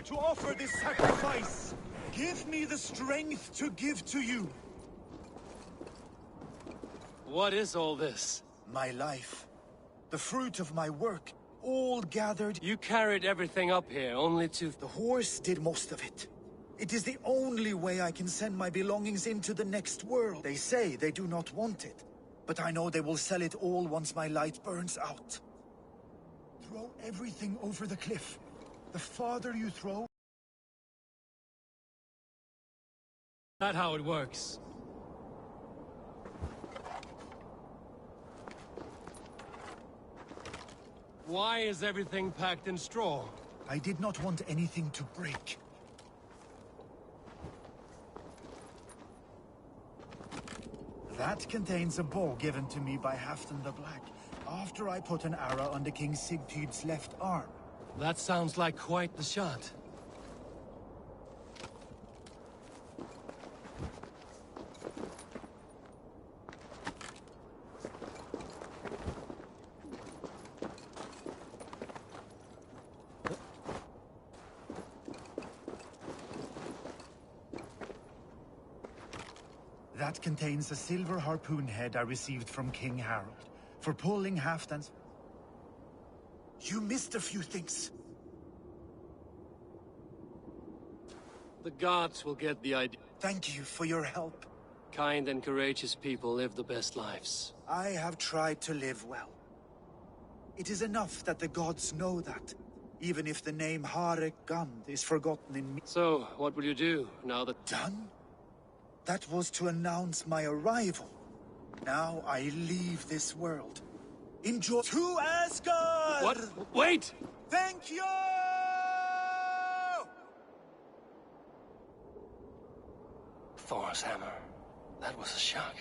to offer this sacrifice. Give me the strength to give to you. What is all this? My life. The fruit of my work. All gathered. You carried everything up here, only to... The horse did most of it. It is the only way I can send my belongings into the next world. They say they do not want it, but I know they will sell it all once my light burns out. Throw everything over the cliff. The farther you throw... That's how it works. Why is everything packed in straw? I did not want anything to break. That contains a bow given to me by Halfdan the Black, after I put an arrow under King Sigtyd's left arm. That sounds like quite the shot. That contains a silver harpoon head I received from King Harold, for pulling Halfdan's... You missed a few things. The gods will get the idea. Thank you for your help. Kind and courageous people live the best lives. I have tried to live well. It is enough that the gods know that, even if the name Harek Gand is forgotten in me. So, what will you do, now that... Done? That was to announce my arrival. Now I leave this world. Enjoy... To Asgard! What? Wait! Thank you! Thor's hammer. That was a shock.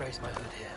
raise my hood here.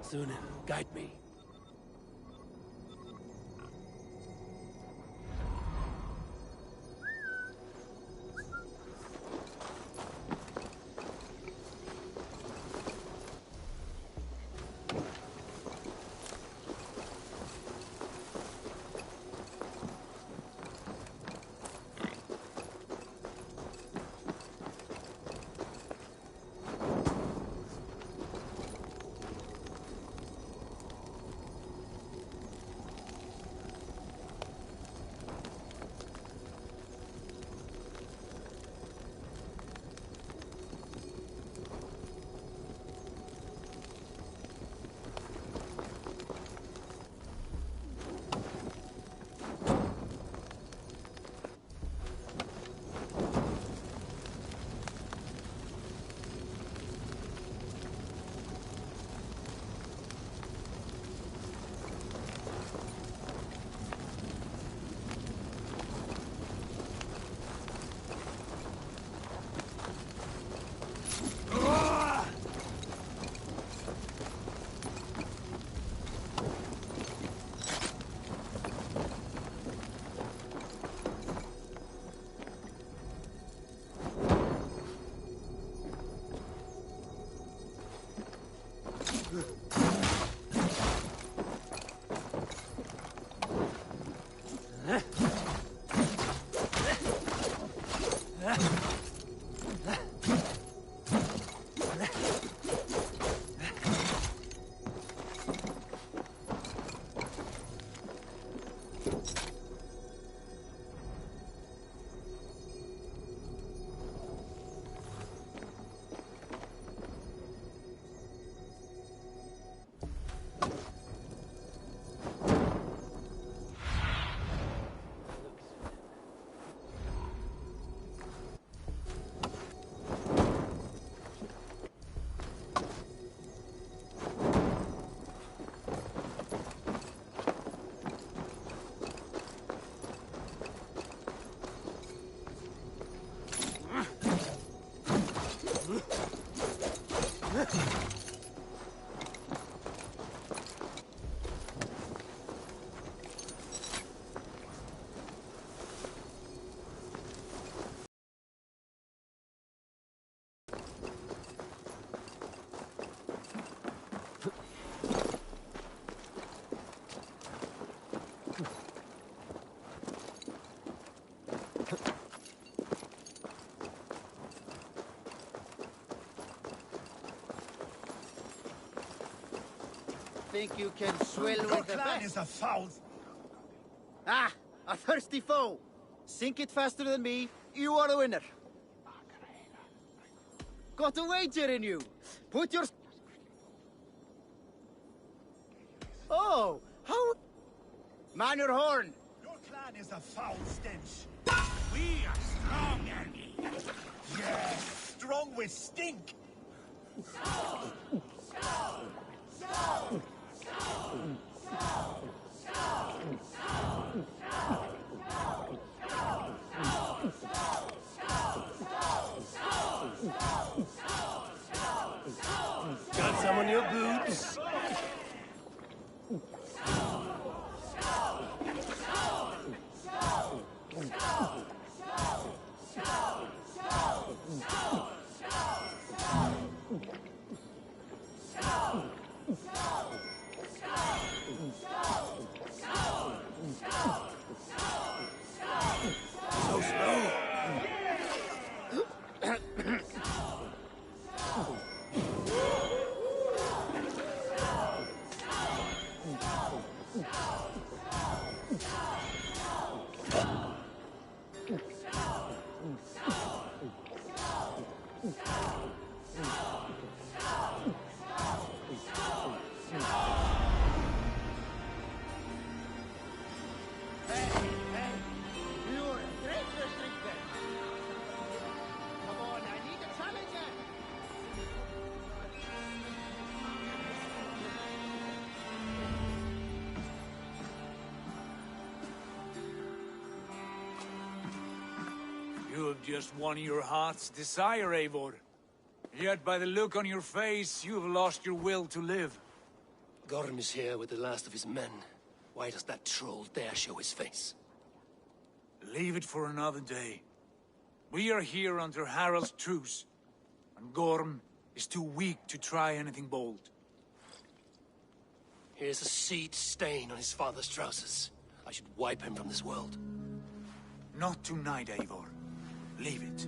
Sunan, guide me. think you can swill Your with the clan best? is a foul... Ah, a thirsty foe. Sink it faster than me. You are the winner. Got a wager in you. Put your... Oh, how... Man your horn. Your clan is a foul stench. We are strong, Andy. Yes, strong with stink. Got some on your boots? So slow. You're a traitorous drinker. Come on, I need a challenger. You have just won your heart's desire, Eivor. Yet by the look on your face, you have lost your will to live. Gorm is here with the last of his men. Why does that troll dare show his face? Leave it for another day. We are here under Harald's truce, and Gorm is too weak to try anything bold. Here's a seed stain on his father's trousers. I should wipe him from this world. Not tonight, Eivor. Leave it.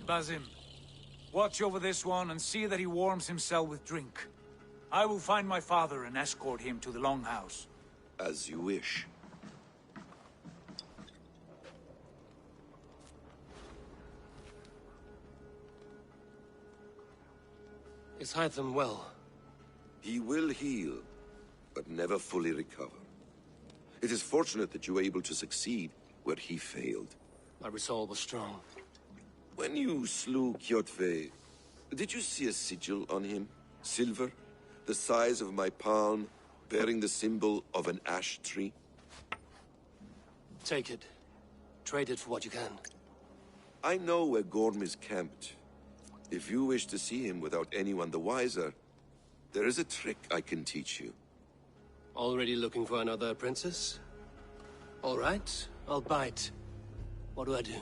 Basim, watch over this one and see that he warms himself with drink. I will find my father and escort him to the Longhouse. As you wish. Is Hytham well? He will heal, but never fully recover. It is fortunate that you were able to succeed where he failed. My resolve was strong. When you slew Kjotve, did you see a sigil on him? Silver, the size of my palm, bearing the symbol of an ash tree? Take it. Trade it for what you can. I know where Gorm is camped. If you wish to see him without anyone the wiser, there is a trick I can teach you. Already looking for another princess? All right, I'll bite. What do I do?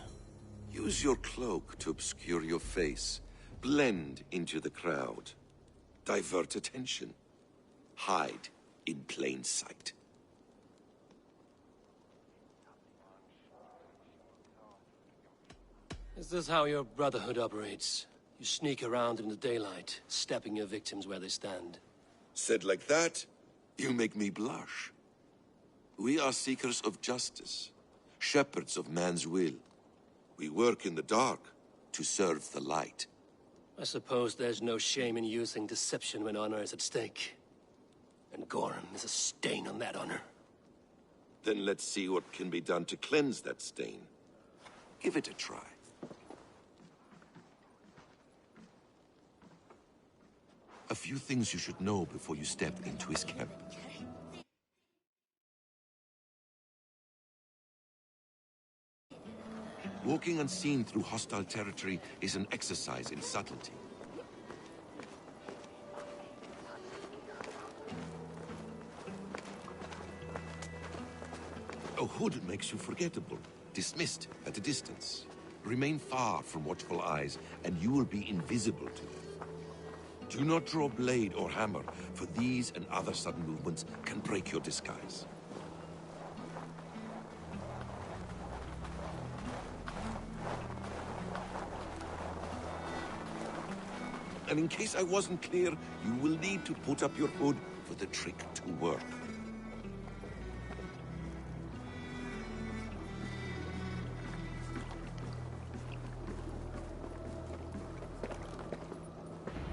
Use your cloak to obscure your face. Blend into the crowd. Divert attention. Hide in plain sight. Is this how your Brotherhood operates? You sneak around in the daylight, stepping your victims where they stand. Said like that, you make me blush. We are seekers of justice, shepherds of man's will. We work in the dark to serve the light. I suppose there's no shame in using deception when honor is at stake. And Gorm is a stain on that honor. Then let's see what can be done to cleanse that stain. Give it a try. A few things you should know before you step into his camp. Walking unseen through hostile territory is an exercise in subtlety. A hood makes you forgettable, dismissed at a distance. Remain far from watchful eyes, and you will be invisible to them. Do not draw blade or hammer, for these and other sudden movements can break your disguise. And in case I wasn't clear, you will need to put up your hood for the trick to work.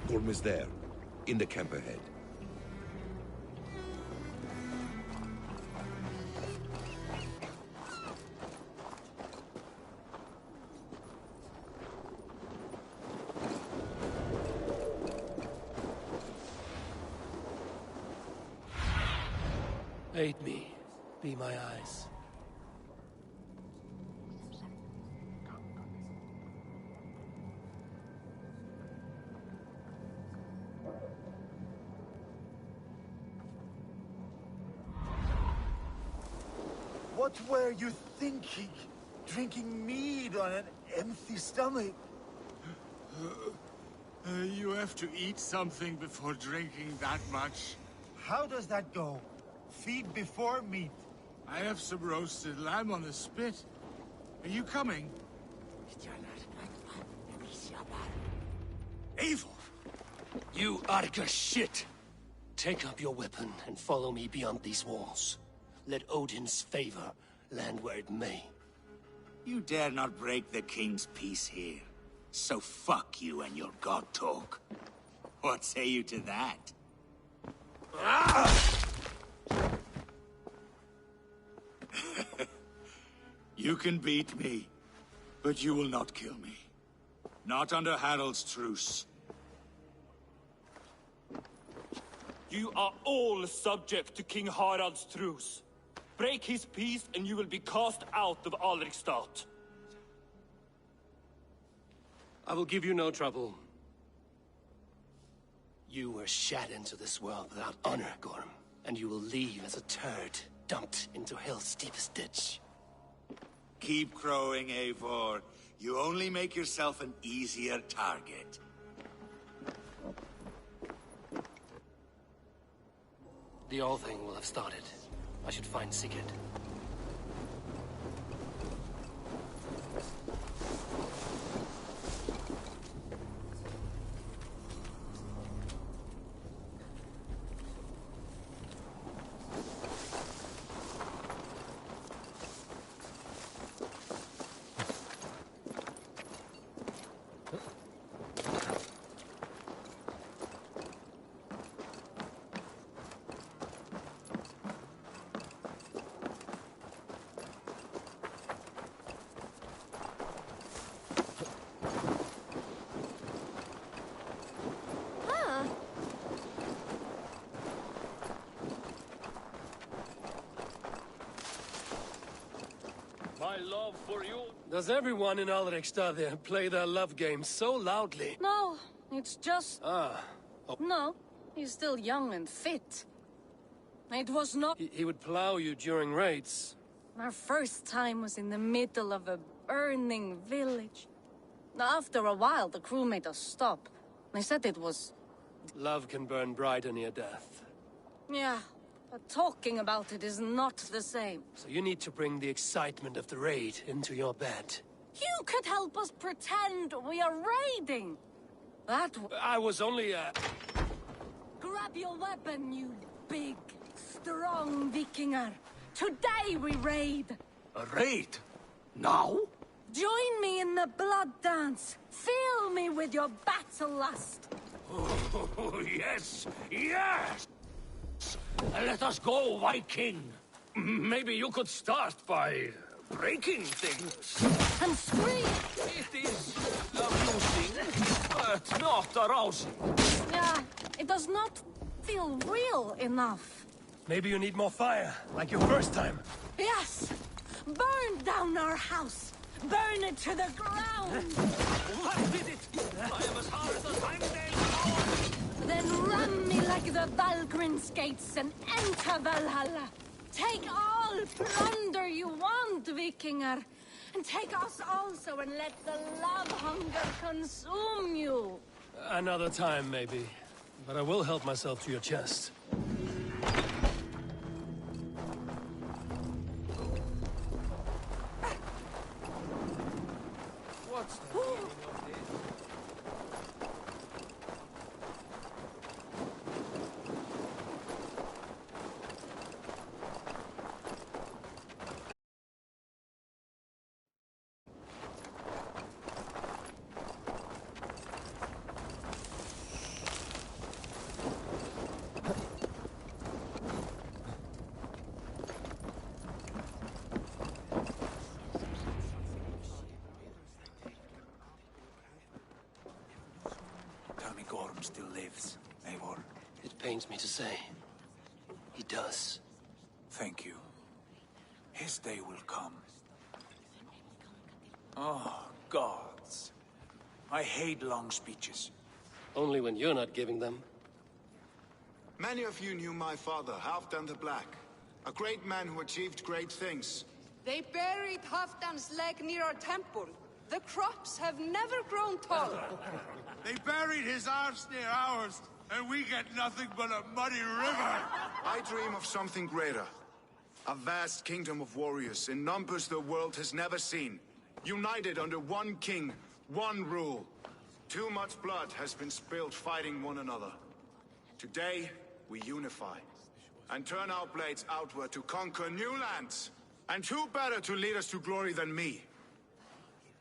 Gorm is there, in the camp ahead. Aid me. Be my eyes. What were you thinking? Drinking mead on an empty stomach? You have to eat something before drinking that much. How does that go? Feed before meat. I have some roasted lamb on the spit. Are you coming? Eivor! You Arga shit! Take up your weapon and follow me beyond these walls. Let Odin's favor land where it may. You dare not break the king's peace here. So fuck you and your god talk. What say you to that? You can beat me, but you will not kill me. Not under Harald's truce. You are all subject to King Harald's truce. Break his peace and you will be cast out of Alrikstad. I will give you no trouble. You were shat into this world without honor, Gorm, and you will leave as a turd dumped into hell's deepest ditch. Keep crowing, Eivor. You only make yourself an easier target. The All Thing will have started. I should find Sigurd. My love for you. Does everyone in Alrikstad play their love game so loudly? No, it's just... Ah. No, he's still young and fit. It was not... He would plow you during raids. Our first time was in the middle of a burning village. After a while, the crew made us stop. They said it was... Love can burn brighter near death. Yeah, but talking about it is not the same. So you need to bring the excitement of the raid into your bed. You could help us pretend we are raiding. That I was only, Grab your weapon, you big, strong Vikinger. Today we raid. A raid? Now? Join me in the blood dance. Fill me with your battle lust. Oh, yes, yes! Let us go, Viking. Maybe you could start by breaking things. And scream. It is amusing, but not arousing. Yeah, it does not feel real enough. maybe you need more fire, like your first time. Yes! Burn down our house! Burn it to the ground! What did it? I am as hard as a time. Then ram me like the Valgrin's gates and enter Valhalla. Take all plunder you want, Vikinger. And take us also and let the love hunger consume you. Another time, maybe. But I will help myself to your chest. What's the meaning of this? still lives, Eivor. It pains me to say. He does. Thank you. His day will come. Oh, gods. I hate long speeches. Only when you're not giving them. Many of you knew my father, Halfdan the Black. A great man who achieved great things. They buried Halfdan's leg near our temple. The crops have never grown taller. They buried his arse near ours, and we get nothing but a muddy river. I dream of something greater. A vast kingdom of warriors in numbers the world has never seen. United under one king, one rule. Too much blood has been spilled fighting one another. Today, we unify. And turn our blades outward to conquer new lands. And who better to lead us to glory than me?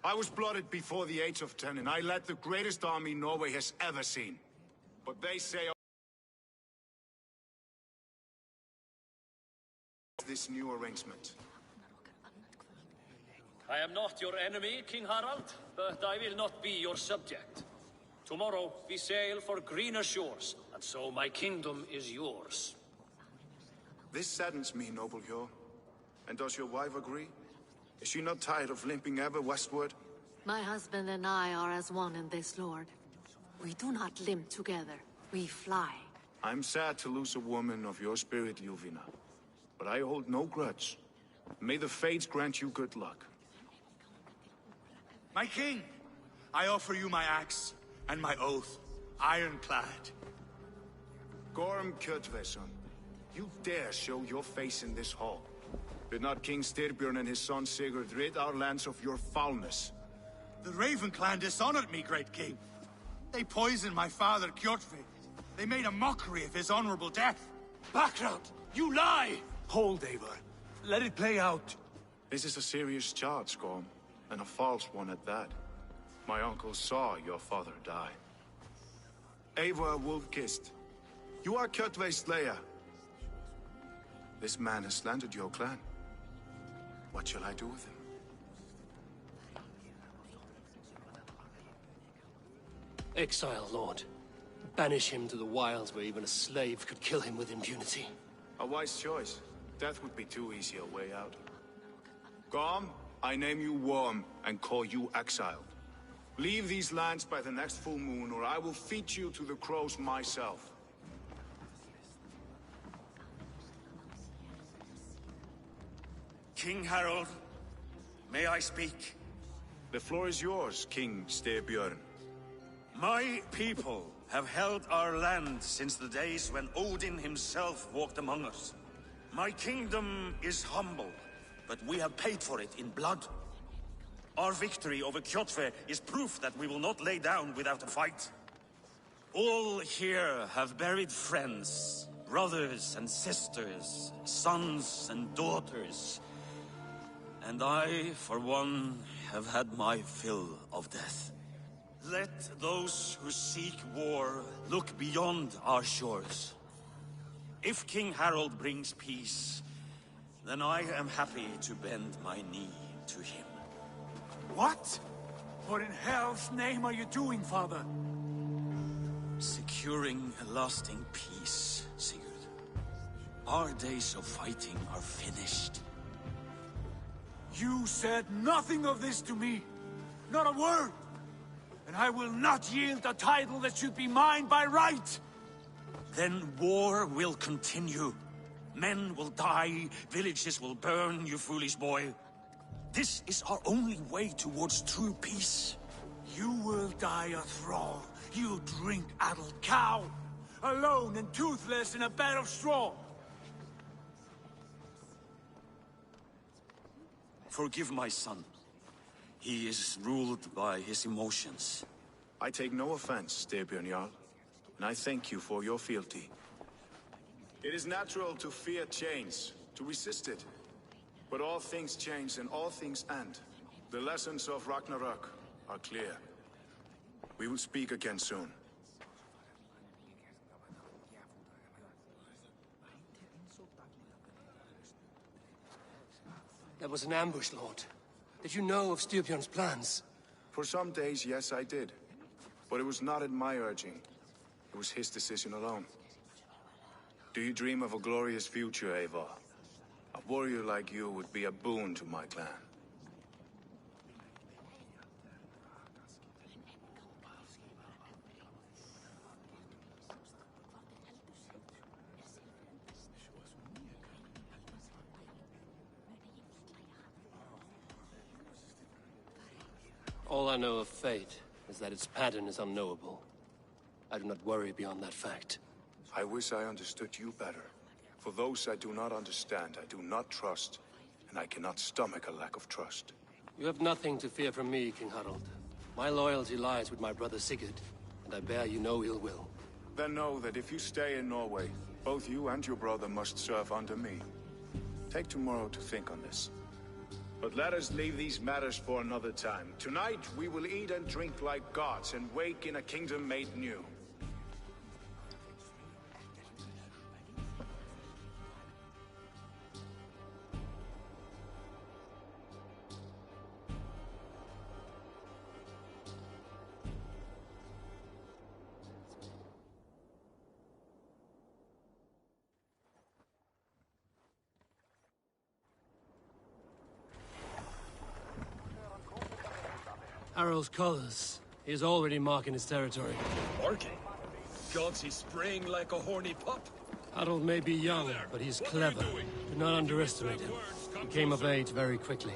I was blooded before the age of 10, and I led the greatest army Norway has ever seen. But they say this new arrangement. I am not your enemy, King Harald, but I will not be your subject. Tomorrow we sail for greener shores, and so my kingdom is yours. This saddens me, noble Hjor. And does your wife agree? Is she not tired of limping ever westward? My husband and I are as one in this, Lord. We do not limp together. We fly. I'm sad to lose a woman of your spirit, Ljuvina. But I hold no grudge. May the fates grant you good luck. My king, I offer you my axe and my oath, ironclad. Gorm Kjotveson, you dare show your face in this hall. Did not King Styrbjörn and his son Sigurd rid our lands of your foulness? The Raven clan dishonored me, great king. They poisoned my father, Kjotve. They made a mockery of his honorable death. Background! You lie! Hold, Eivor. Let it play out. This is a serious charge, Gorm, and a false one at that. My uncle saw your father die. Eivor Wolf-Kissed, you are Kjotve's slayer. This man has slandered your clan. What shall I do with him? Exile, Lord. Banish him to the wilds where even a slave could kill him with impunity. A wise choice. Death would be too easy a way out. Gorm, I name you Worm and call you exiled. Leave these lands by the next full moon, or I will feed you to the crows myself. King Harold, may I speak? The floor is yours, King Styrbjörn. My people have held our land since the days when Odin himself walked among us. My kingdom is humble, but we have paid for it in blood. Our victory over Kjotve is proof that we will not lay down without a fight. All here have buried friends, brothers and sisters, sons and daughters. And I, for one, have had my fill of death. Let those who seek war look beyond our shores. If King Harold brings peace, then I am happy to bend my knee to him. What? What in hell's name are you doing, father? Securing a lasting peace, Sigurd. Our days of fighting are finished. You said nothing of this to me. Not a word. And I will not yield a title that should be mine by right. Then war will continue. Men will die, villages will burn, you foolish boy. This is our only way towards true peace. You will die a thrall. You drink-addled cow. Alone and toothless in a bed of straw. Forgive my son. He is ruled by his emotions. I take no offense, Styrbjörn Jarl, and I thank you for your fealty. It is natural to fear change, to resist it. But all things change and all things end. The lessons of Ragnarok are clear. We will speak again soon. That was an ambush, Lord. Did you know of Styrbjörn's plans? For some days, yes, I did. But it was not at my urging. It was his decision alone. Do you dream of a glorious future, Eivor? A warrior like you would be a boon to my clan. All I know of fate is that its pattern is unknowable. I do not worry beyond that fact. I wish I understood you better. For those I do not understand, I do not trust, and I cannot stomach a lack of trust. You have nothing to fear from me, King Harald. My loyalty lies with my brother Sigurd, and I bear you no ill will. Then know that if you stay in Norway, both you and your brother must serve under me. Take tomorrow to think on this. But let us leave these matters for another time. Tonight, we will eat and drink like gods and wake in a kingdom made new. Harald's colors. He is already marking his territory. Marking? Gods, he's spraying like a horny pup. Harald may be young, but he's clever. Do not underestimate him. He came of age very quickly.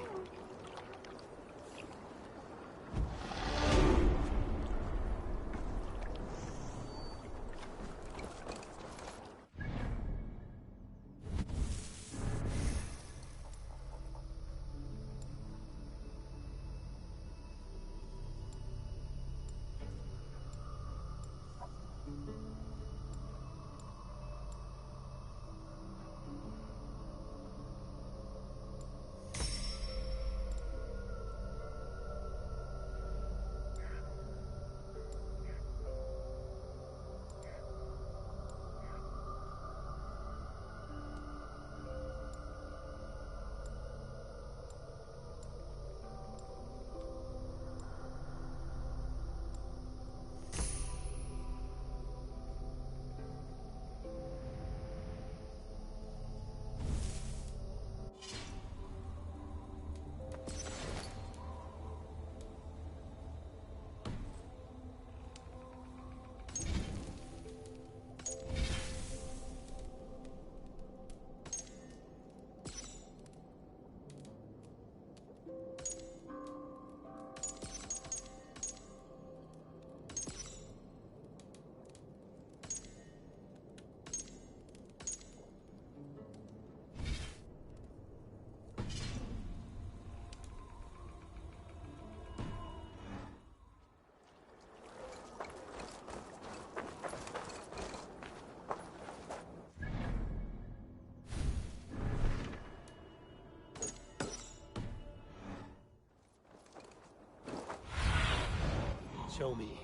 Show me.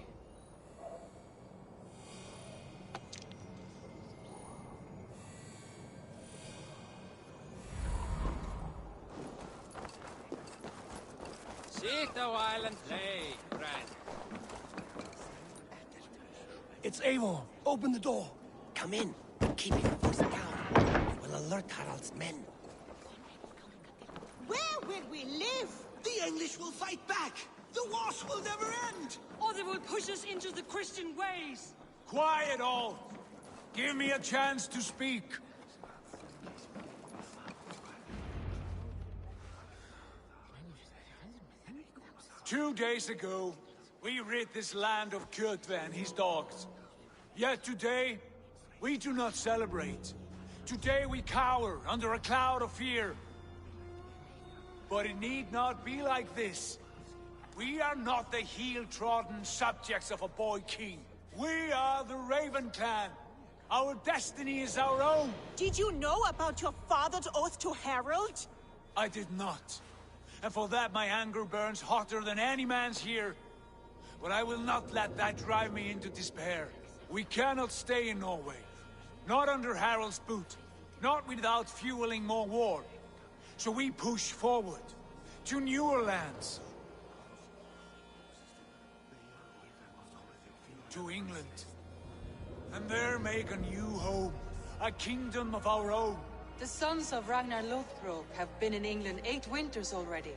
Sit a while and play, friend. It's Eivor. Open the door. Come in. Keep your voice down. We'll alert Harald's men. Where will we live? The English will fight back. The wars will never end. Or they will push us into the Christian ways. Quiet all. Give me a chance to speak. Two days ago, we rid this land of Kjotve and his dogs. Yet today, we do not celebrate. Today we cower under a cloud of fear. But it need not be like this. We are not the heel-trodden subjects of a boy king. We are the Raven clan. Our destiny is our own. Did you know about your father's oath to Harald? I did not. And for that my anger burns hotter than any man's here. But I will not let that drive me into despair. We cannot stay in Norway. Not under Harald's boot. Not without fueling more war. So we push forward. To newer lands. To England. and there make a new home. A kingdom of our own. The sons of Ragnar Lothbrok have been in England 8 winters already.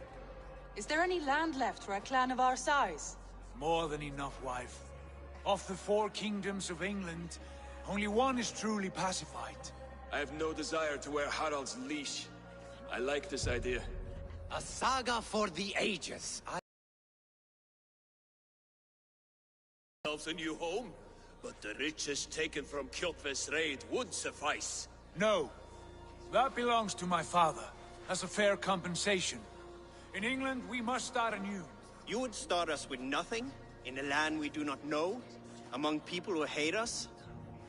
Is there any land left for a clan of our size? More than enough, wife. Of the 4 kingdoms of England, only one is truly pacified. I have no desire to wear Harald's leash. I like this idea. A saga for the ages. Ourselves a new home, but the riches taken from Kjotve's raid would suffice. No. That belongs to my father, as a fair compensation. In England, we must start anew. You would start us with nothing? In a land we do not know? Among people who hate us?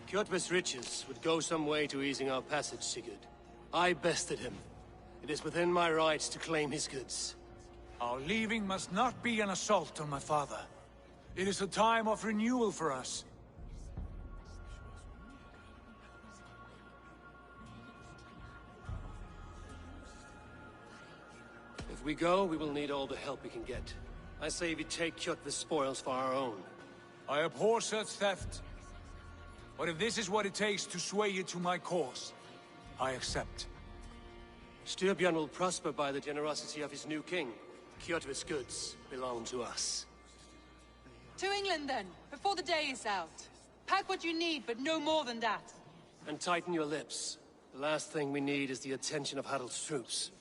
Kjotve's riches would go some way to easing our passage, Sigurd. I bested him. It is within my rights to claim his goods. Our leaving must not be an assault on my father. It is a time of renewal for us. If we go, we will need all the help we can get. I say we take Kjotve's spoils for our own. I abhor such theft. But if this is what it takes to sway you to my cause, I accept. Styrbjörn will prosper by the generosity of his new king. Kjotve's goods belong to us. To England, then, before the day is out. Pack what you need, but no more than that. And tighten your lips. The last thing we need is the attention of Harald's troops.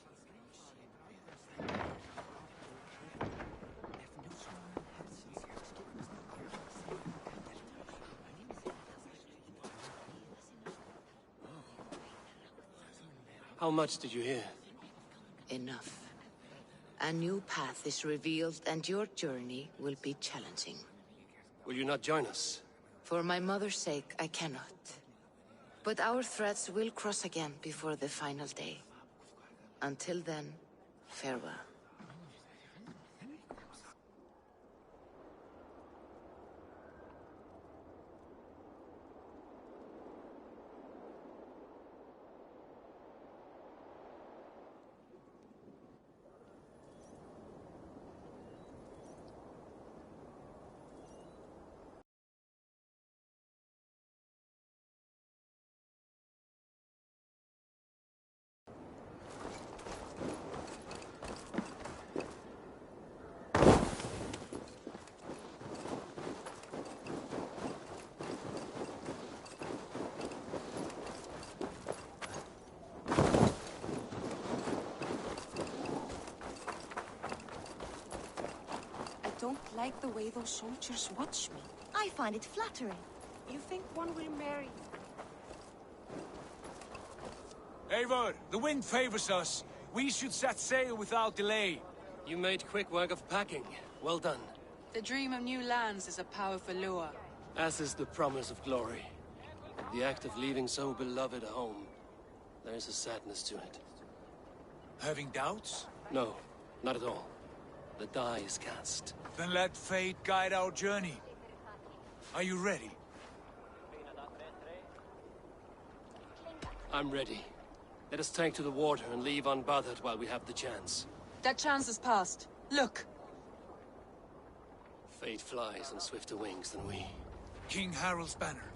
How much did you hear? Enough. A new path is revealed, and your journey will be challenging. Will you not join us? For my mother's sake, I cannot. But our threads will cross again before the final day. Until then, farewell. I don't like the way those soldiers watch me. I find it flattering. You think one will marry? Eivor, the wind favors us. We should set sail without delay. You made quick work of packing. Well done. The dream of new lands is a powerful lure. As is the promise of glory. The act of leaving so beloved a home. There is a sadness to it. Having doubts? No, not at all. The die is cast. Then let fate guide our journey. Are you ready? I'm ready. Let us take to the water and leave unbothered while we have the chance. That chance is past. Look! Fate flies on swifter wings than we. King Harald's banner.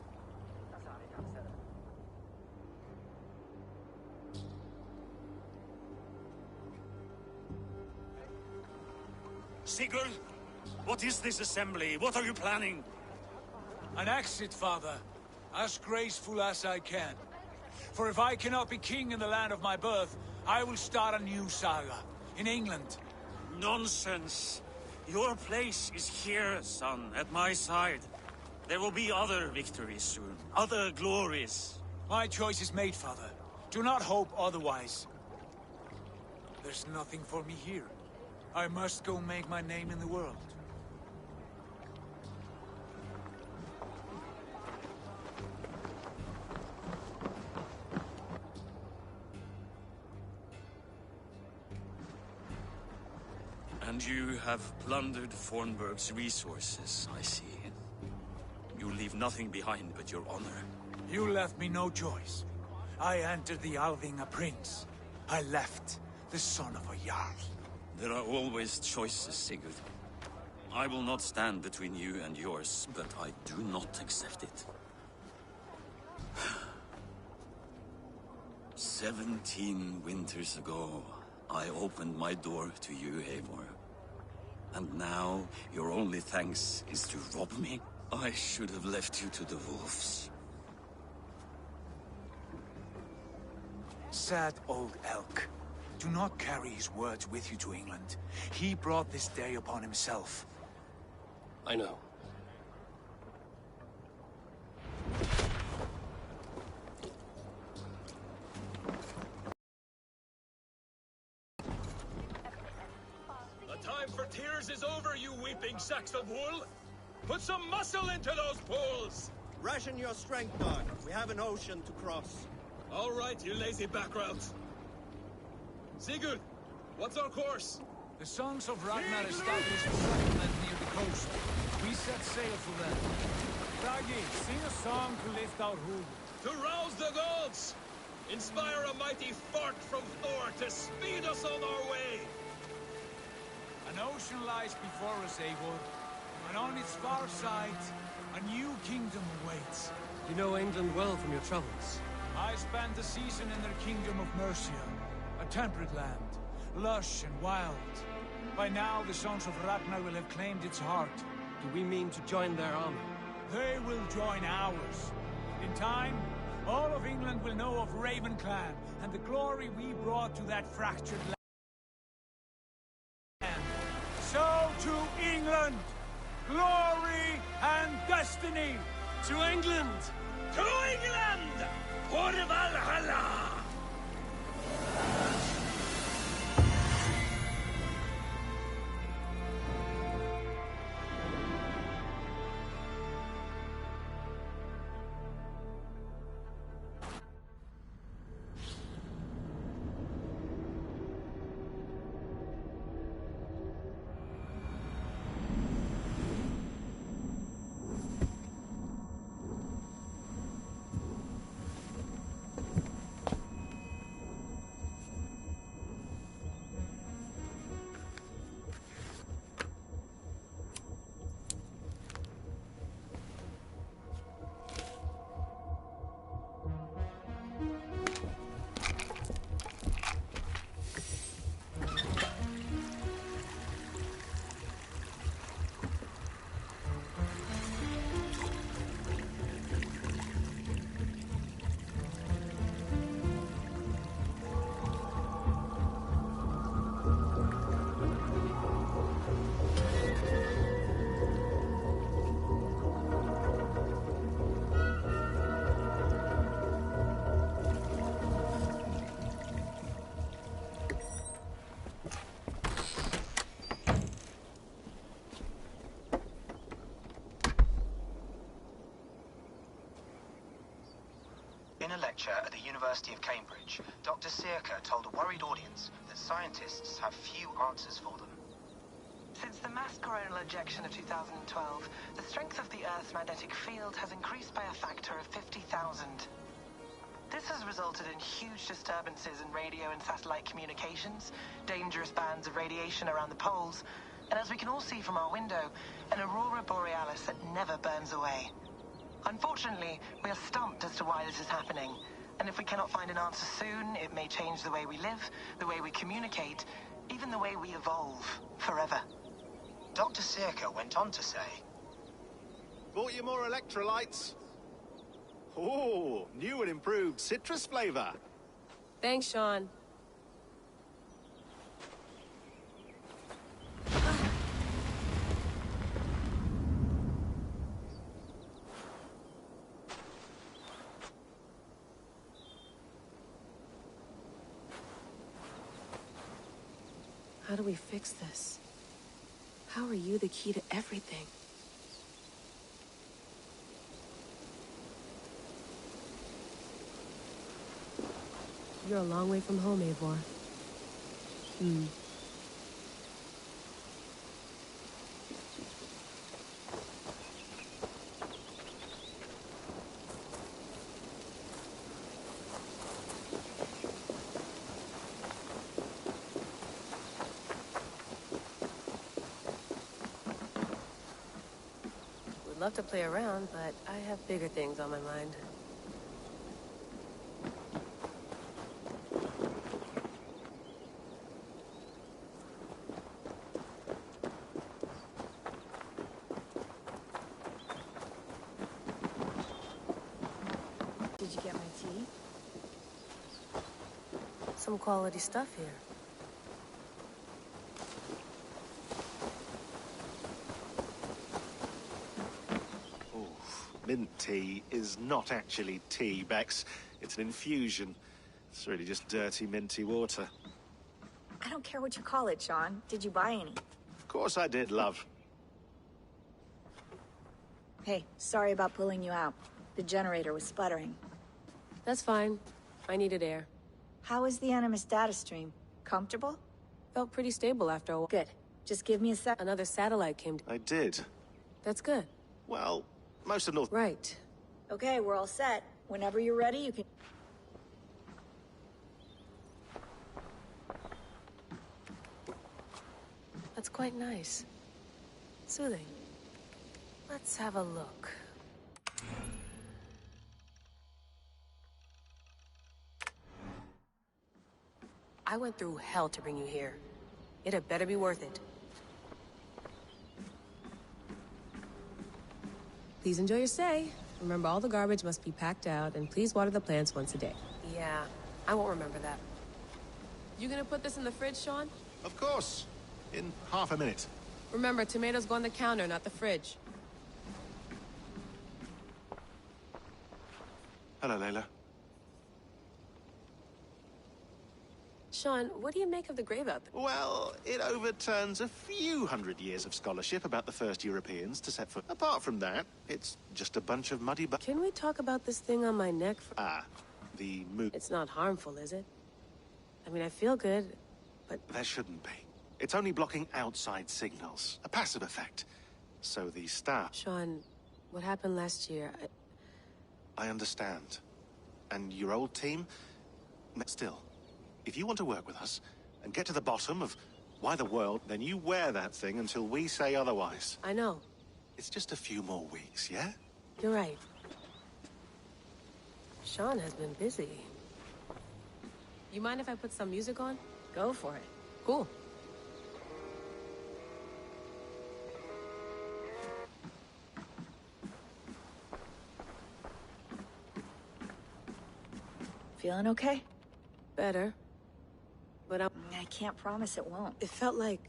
Sigurd, what is this assembly? What are you planning? An exit, father. As graceful as I can. For if I cannot be king in the land of my birth, I will start a new saga. In England. Nonsense. Your place is here, son, at my side. There will be other victories soon. Other glories. My choice is made, father. Do not hope otherwise. There's nothing for me here. I must go make my name in the world. And you have plundered Fornburg's resources, I see. You leave nothing behind but your honor. You left me no choice. I entered the Alving a prince. I left the son of a Jarl. There are always choices, Sigurd. I will not stand between you and yours, but I do not accept it. 17 winters ago, I opened my door to you, Eivor. And now, your only thanks is to rob me? I should have left you to the wolves. Sad old elk. Do not carry his words with you to England. He brought this day upon himself. I know. The time for tears is over, you weeping sacks of wool! Put some muscle into those pulls! Ration your strength, dog. We have an ocean to cross. All right, you lazy backroutes. Sigurd, what's our course? The Sons of Ragnar established a settlement near the coast. We set sail for them. Bragi, sing a song to lift our hood. To rouse the gods! Inspire a mighty fart from Thor to speed us on our way! An ocean lies before us, Eivor, and on its far side, a new kingdom awaits. You know England well from your travels. I spent the season in their kingdom of Mercia, a temperate land, lush and wild. By now, the Sons of Ragnar will have claimed its heart. Do we mean to join their army? They will join ours. In time, all of England will know of Ravenclan and the glory we brought to that fractured land. So to England! Glory and destiny! To England! To England! For Valhalla! In a lecture at the University of Cambridge, Dr. Sirka told a worried audience that scientists have few answers for them. Since the mass coronal ejection of 2012, the strength of the Earth's magnetic field has increased by a factor of 50,000. This has resulted in huge disturbances in radio and satellite communications, dangerous bands of radiation around the poles, and as we can all see from our window, an aurora borealis that never burns away. Unfortunately, we are stumped as to why this is happening, and if we cannot find an answer soon, it may change the way we live, the way we communicate, even the way we evolve, forever. Dr. Sirka went on to say, "Bought you more electrolytes? Oh, new and improved citrus flavor." Thanks, Sean. How do we fix this? How are you the key to everything? You're a long way from home, Eivor. Would love to play around, but I have bigger things on my mind. some quality stuff here. Mint tea is not actually tea, Bex. It's an infusion. It's really just dirty, minty water. I don't care what you call it, Sean. Did you buy any? Of course I did, love. Hey, sorry about pulling you out. The generator was sputtering. That's fine. I needed air. How is the Animus data stream? Comfortable? Felt pretty stable after a while. Good. Just give me a sec. Another satellite came. I did. That's good. Well, most of North... Right. Okay, we're all set. Whenever you're ready, you can... That's quite nice. Soothing. Let's have a look. I went through hell to bring you here. It had better be worth it. Please enjoy your stay. Remember, all the garbage must be packed out, and please water the plants once a day. Yeah, I won't remember that. You gonna put this in the fridge, Sean? Of course. In half a minute. Remember, tomatoes go on the counter, not the fridge. Hello, Layla. Sean, what do you make of the grave out there? Well, it overturns a few hundred years of scholarship about the first Europeans to set foot. Apart from that, it's just a bunch of muddy Can we talk about this thing on my neck? The mood. It's not harmful, is it? I mean, I feel good, but... There shouldn't be. It's only blocking outside signals. A passive effect. So the staff... Sean, what happened last year, I understand. And your old team? Still, if you want to work with us and get to the bottom of why the world, then you wear that thing until we say otherwise. I know. It's just a few more weeks, yeah? You're right. Sean has been busy. You mind if I put some music on? Go for it. Cool. Feeling okay? Better. But I can't promise it won't. It felt like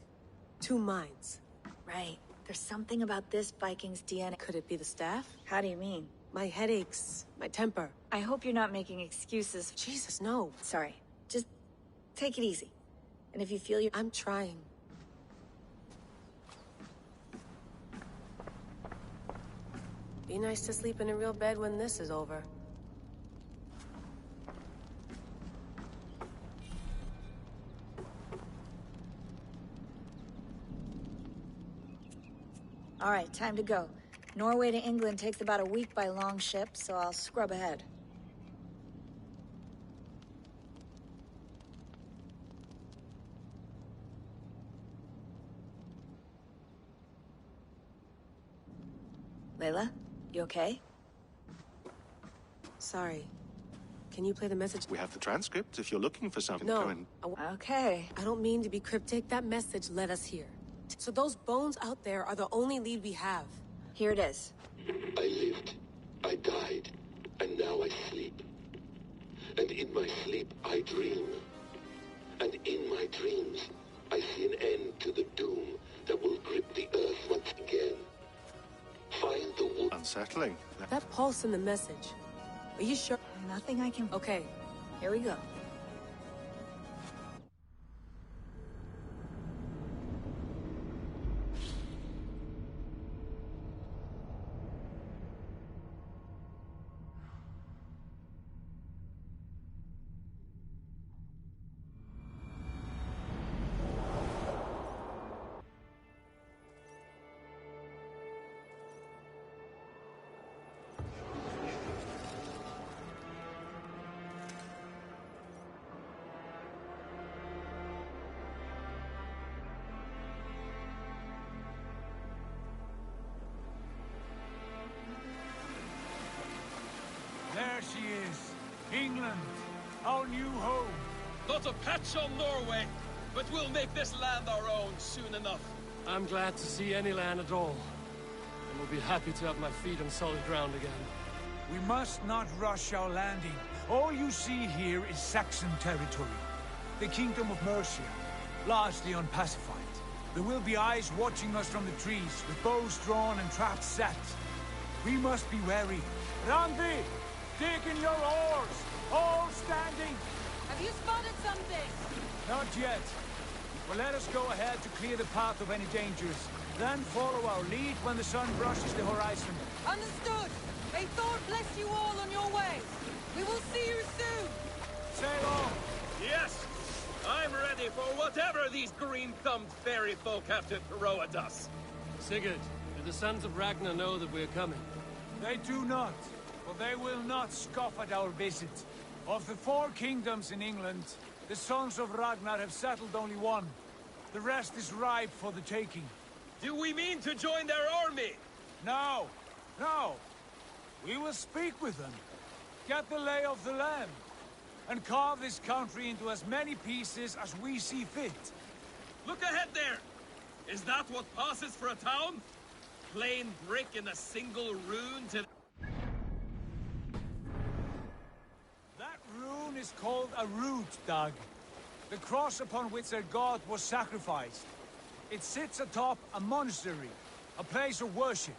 two minds. Right. There's something about this Viking's DNA. Could it be the staff? How do you mean? My headaches, my temper. I hope you're not making excuses. Jesus, no. Sorry. Just take it easy. And if you feel you... I'm trying. Be nice to sleep in a real bed when this is over. All right, time to go. Norway to England takes about a week by long ship, so I'll scrub ahead. Layla, you okay? Sorry. Can you play the message? We have the transcript if you're looking for something. No. Okay. I don't mean to be cryptic. That message led us here. So those bones out there are the only lead we have. Here it is. I lived, I died, and now I sleep. And in my sleep I dream. And in my dreams I see an end to the doom that will grip the earth once again. Find the wood. Unsettling. That pulse in the message. Are you sure? Nothing I can... Okay. Here we go. There she is. England, our new home. Not a patch on Norway, but we'll make this land our own soon enough. I'm glad to see any land at all. And will be happy to have my feet on solid ground again. We must not rush our landing. All you see here is Saxon territory. the Kingdom of Mercia, largely unpacified. There will be eyes watching us from the trees, with bows drawn and traps set. We must be wary. Randi! Dig in your oars! All standing! Have you spotted something? Not yet. But let us go ahead to clear the path of any dangers. Then follow our lead when the sun brushes the horizon. Understood! May Thor bless you all on your way! We will see you soon! Sail on! Yes! I'm ready for whatever these green-thumbed fairy folk have to throw at us. Sigurd, do the sons of Ragnar know that we're coming? They do not, but they will not scoff at our visit. Of the 4 kingdoms in England, the sons of Ragnar have settled only one. The rest is ripe for the taking. Do we mean to join their army? No, no. We will speak with them, get the lay of the land, and carve this country into as many pieces as we see fit. Look ahead there! Is that what passes for a town? Plain brick in a single rune to... That rune is called a root, Dag. The cross upon which their god was sacrificed. It sits atop a monastery, a place of worship.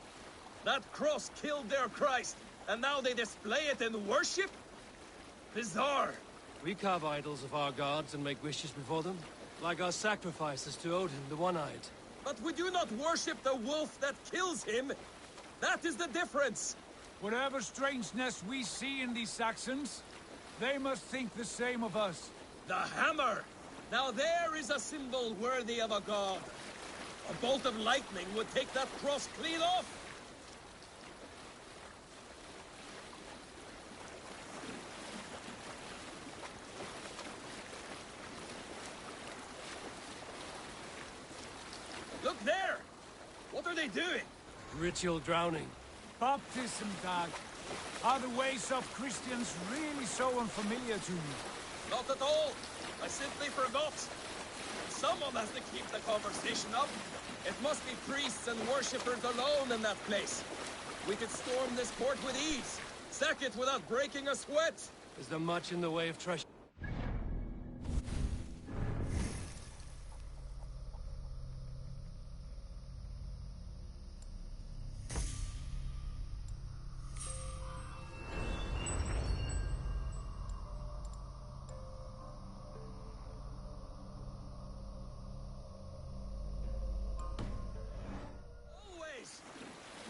That cross killed their Christ, and now they display it in worship? Bizarre. We carve idols of our gods and make wishes before them, like our sacrifices to Odin, the One-Eyed. But we do not worship the wolf that kills him. That is the difference. Whatever strangeness we see in these Saxons, they must think the same of us. The hammer! Now there is a symbol worthy of a god. A bolt of lightning would take that cross clean off. Look there! What are they doing? Ritual drowning. Baptism, Dag. Are the ways of Christians really so unfamiliar to you? Not at all. I simply forgot. Someone has to keep the conversation up. It must be priests and worshippers alone in that place. We could storm this port with ease. Sack it without breaking a sweat. Is there much in the way of treasure?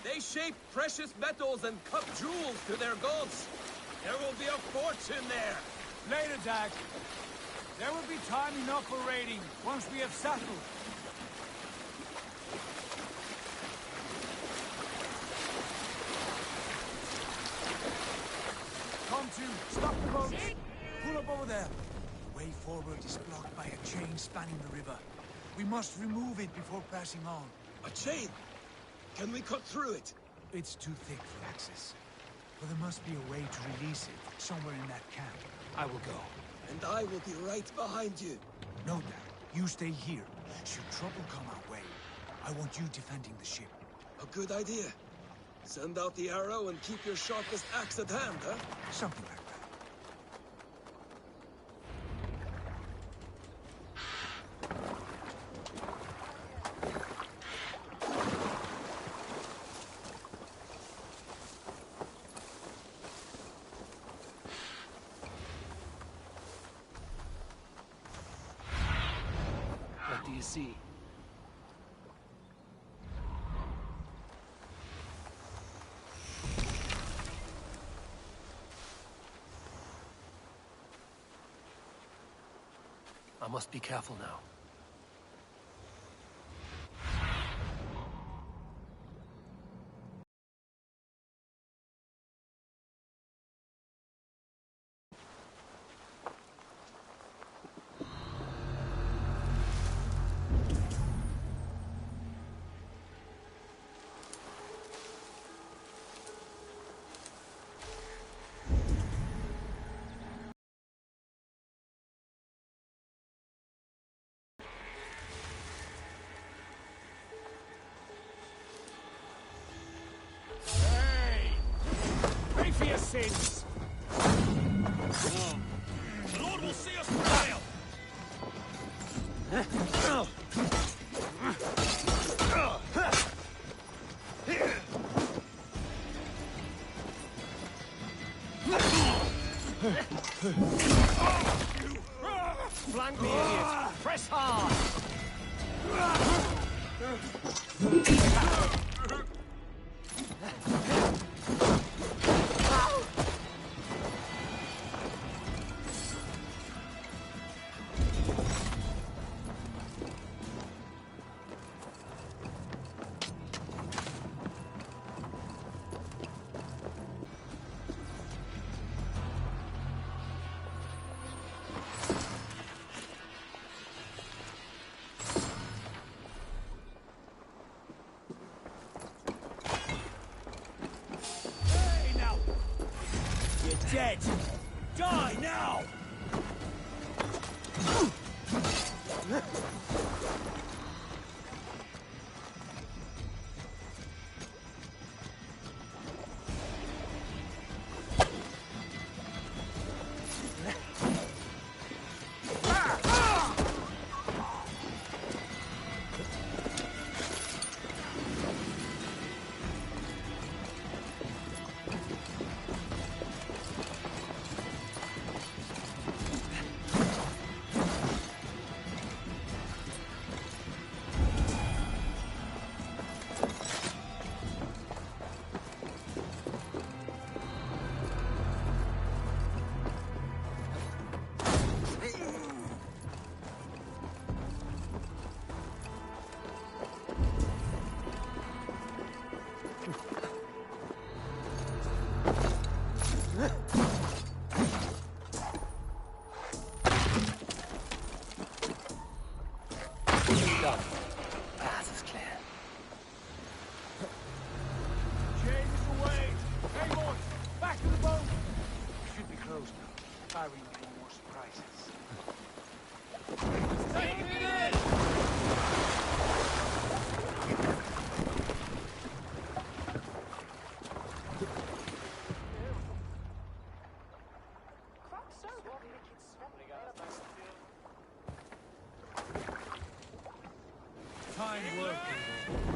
They shape precious metals and cut jewels to their gods. There will be a fortune there. Later, Dag. There will be time enough for raiding once we have settled. Come to. Stop the boats. Pull up over there. The way forward is blocked by a chain spanning the river. We must remove it before passing on. A chain? Can we cut through it? It's too thick for access. But there must be a way to release it, somewhere in that camp. I will go. And I will be right behind you. No, Dad. You stay here. Should trouble come our way, I want you defending the ship. A good idea. Send out the arrow and keep your sharpest axe at hand, huh? Something like that. What do you see? I must be careful now. For your sins. The Lord will see us prevail. Flank me, idiot! Press hard! Dead! Die now! Done. Path is clear. James away! Hey boys, back to the boat! We should be close now. Barring any more surprises. Take it in! Fine work, Eagle.